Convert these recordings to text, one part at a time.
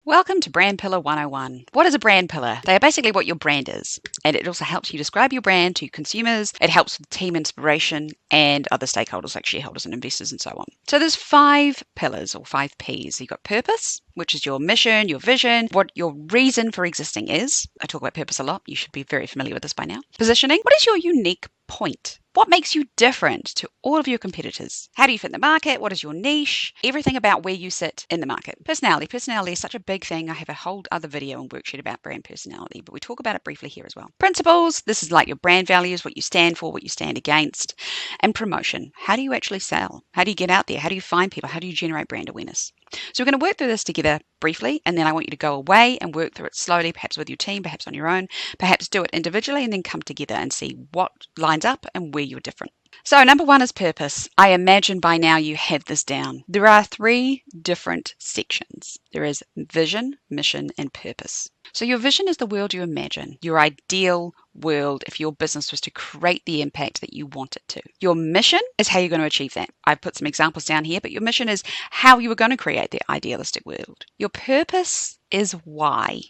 Welcome to Brand Pillar 101. What is a brand pillar? They are basically what your brand is. And it also helps you describe your brand to consumers. It helps with team inspiration and other stakeholders like shareholders and investors and so on. So there's 5 pillars or 5 Ps. You've got purpose, which is your mission, your vision, what your reason for existing is. I talk about purpose a lot. You should be very familiar with this by now. Positioning, what is your unique point? What makes you different to all of your competitors? How do you fit in the market? What is your niche? Everything about where you sit in the market. Personality. Personality is such a big thing. I have a whole other video and worksheet about brand personality, but we talk about it briefly here as well. Principles. This is like your brand values, what you stand for, what you stand against. And promotion. How do you actually sell? How do you get out there? How do you find people? How do you generate brand awareness? So we're going to work through this together briefly, and then I want you to go away and work through it slowly, perhaps with your team, perhaps on your own, perhaps do it individually, and then come together and see what lines up and where you're different. So number 1 is purpose. I imagine by now you have this down. There are 3 different sections. There is vision, mission, and purpose. So your vision is the world you imagine, your ideal world if your business was to create the impact that you want it to. Your mission is how you're going to achieve that. I've put some examples down here, but your mission is how you are going to create the idealistic world. Your purpose is why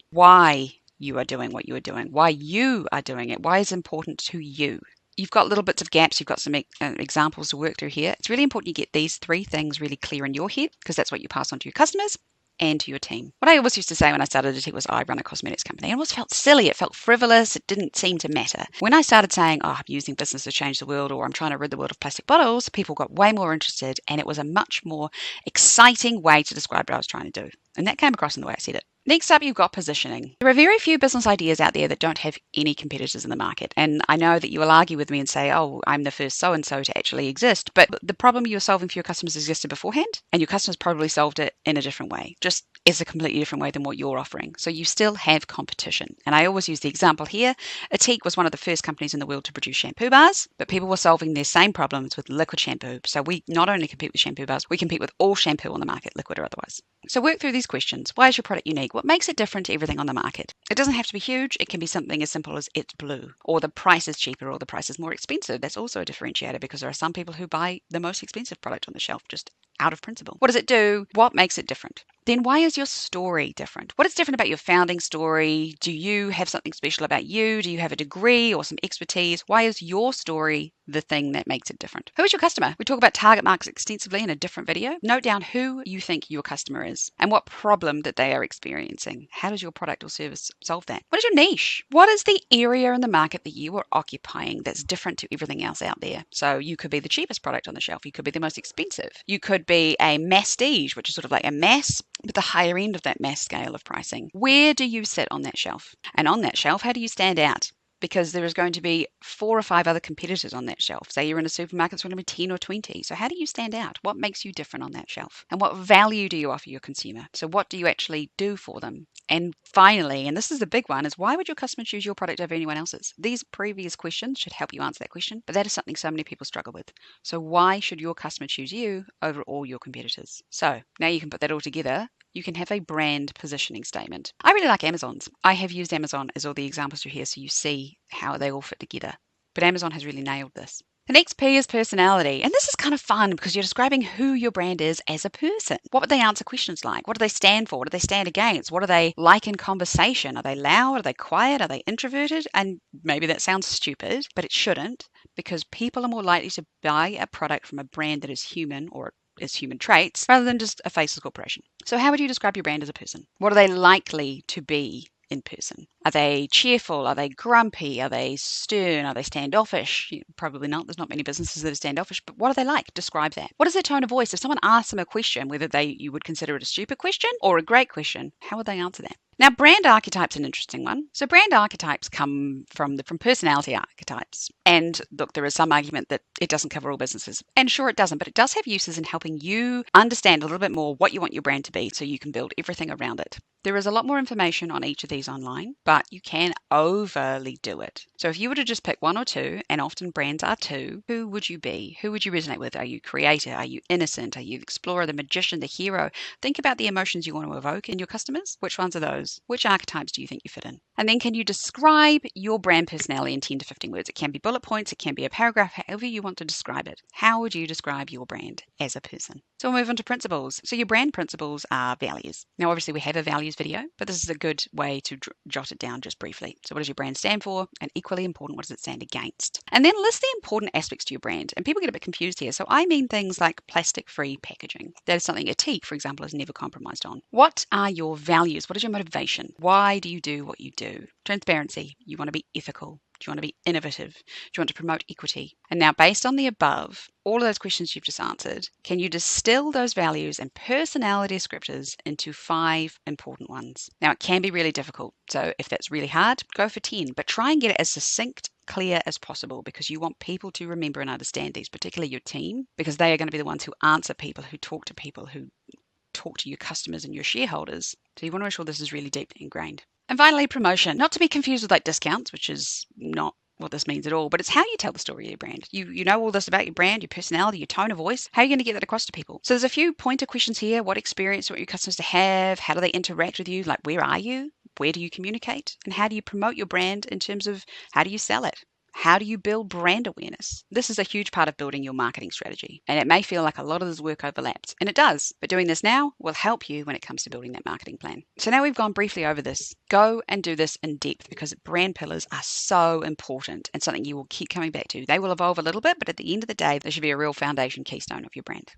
you are doing what you are doing, why you are doing it, why it's important to you. You've got little bits of gaps. You've got some examples to work through here. It's really important you get these 3 things really clear in your head because that's what you pass on to your customers and to your team. What I always used to say when I started to tech was I run a cosmetics company. It always felt silly. It felt frivolous. It didn't seem to matter. When I started saying, I'm using business to change the world, or I'm trying to rid the world of plastic bottles, people got way more interested, and it was a much more exciting way to describe what I was trying to do. And that came across in the way I said it. Next up, you've got positioning. There are very few business ideas out there that don't have any competitors in the market. And I know that you will argue with me and say, I'm the first so-and-so to actually exist. But the problem you're solving for your customers existed beforehand, and your customers probably solved it in a different way, just is a completely different way than what you're offering. So you still have competition. And I always use the example here. Atique was one of the first companies in the world to produce shampoo bars, but people were solving their same problems with liquid shampoo. So we not only compete with shampoo bars, we compete with all shampoo on the market, liquid or otherwise. So work through these questions. Why is your product unique? What makes it different to everything on the market? It doesn't have to be huge. It can be something as simple as it's blue, or the price is cheaper, or the price is more expensive. That's also a differentiator because there are some people who buy the most expensive product on the shelf just out of principle. What does it do? What makes it different? Then why is your story different? What is different about your founding story? Do you have something special about you? Do you have a degree or some expertise? Why is your story the thing that makes it different? Who is your customer? We talk about target markets extensively in a different video. Note down who you think your customer is and what problem that they are experiencing. How does your product or service solve that? What is your niche? What is the area in the market that you are occupying that's different to everything else out there? So you could be the cheapest product on the shelf. You could be the most expensive. You could be a masstige, which is sort of like a mass, but the higher end of that mass scale of pricing. Where do you sit on that shelf? And on that shelf, how do you stand out? Because there is going to be 4 or 5 other competitors on that shelf. Say you're in a supermarket, it's going to be 10 or 20. So how do you stand out? What makes you different on that shelf? And what value do you offer your consumer? So what do you actually do for them? And finally, and this is the big one, is why would your customer choose your product over anyone else's? These previous questions should help you answer that question, but that is something so many people struggle with. So why should your customer choose you over all your competitors? So now you can put that all together. You can have a brand positioning statement. I really like Amazon's. I have used Amazon as all the examples are here so you see how they all fit together. But Amazon has really nailed this. The next P is personality. And this is kind of fun because you're describing who your brand is as a person. What would they answer questions like? What do they stand for? What do they stand against? What are they like in conversation? Are they loud? Are they quiet? Are they introverted? And maybe that sounds stupid, but it shouldn't, because people are more likely to buy a product from a brand that is human or is human traits rather than just a faceless corporation. So how would you describe your brand as a person? What are they likely to be in person? Are they cheerful? Are they grumpy? Are they stern? Are they standoffish? Probably not. There's not many businesses that are standoffish, but what are they like? Describe that. What is their tone of voice? If someone asks them a question, whether you would consider it a stupid question or a great question, how would they answer that? Now, brand archetype's an interesting one. So brand archetypes come from personality archetypes. And look, there is some argument that it doesn't cover all businesses. And sure, it doesn't, but it does have uses in helping you understand a little bit more what you want your brand to be so you can build everything around it. There is a lot more information on each of these online, but you can overly do it. So if you were to just pick 1 or 2, and often brands are 2, who would you be? Who would you resonate with? Are you creator? Are you innocent? Are you the explorer, the magician, the hero? Think about the emotions you want to evoke in your customers. Which ones are those? consumers? Which archetypes do you think you fit in? And then can you describe your brand personality in 10 to 15 words? It can be bullet points, it can be a paragraph, however you want to describe it. How would you describe your brand as a person? So we'll move on to principles. So your brand principles are values. Now, obviously we have a values video, but this is a good way to jot it down just briefly. So what does your brand stand for? And equally important, what does it stand against? And then list the important aspects to your brand. And people get a bit confused here. So I mean things like plastic-free packaging. That is something a tea, for example, is never compromised on. What are your values? What is your motivation? Why do you do what you do? Transparency. You want to be ethical. Do you want to be innovative? Do you want to promote equity? And now, based on the above, all of those questions you've just answered, can you distill those values and personality descriptors into 5 important ones? Now, it can be really difficult. So if that's really hard, go for 10, but try and get it as succinct, clear as possible, because you want people to remember and understand these, particularly your team, because they are going to be the ones who answer people, who talk to people, who talk to your customers and your shareholders. So you want to make sure this is really deeply ingrained. And finally, promotion. Not to be confused with like discounts, which is not what this means at all, but it's how you tell the story of your brand. You know all this about your brand, your personality, your tone of voice. How are you going to get that across to people? So there's a few pointer questions here. What experience do you want your customers to have? How do they interact with you? Like, where are you? Where do you communicate? And how do you promote your brand in terms of how do you sell it? How do you build brand awareness? This is a huge part of building your marketing strategy. And it may feel like a lot of this work overlaps, and it does, but doing this now will help you when it comes to building that marketing plan. So now we've gone briefly over this. Go and do this in depth, because brand pillars are so important and something you will keep coming back to. They will evolve a little bit, but at the end of the day, they should be a real foundation keystone of your brand.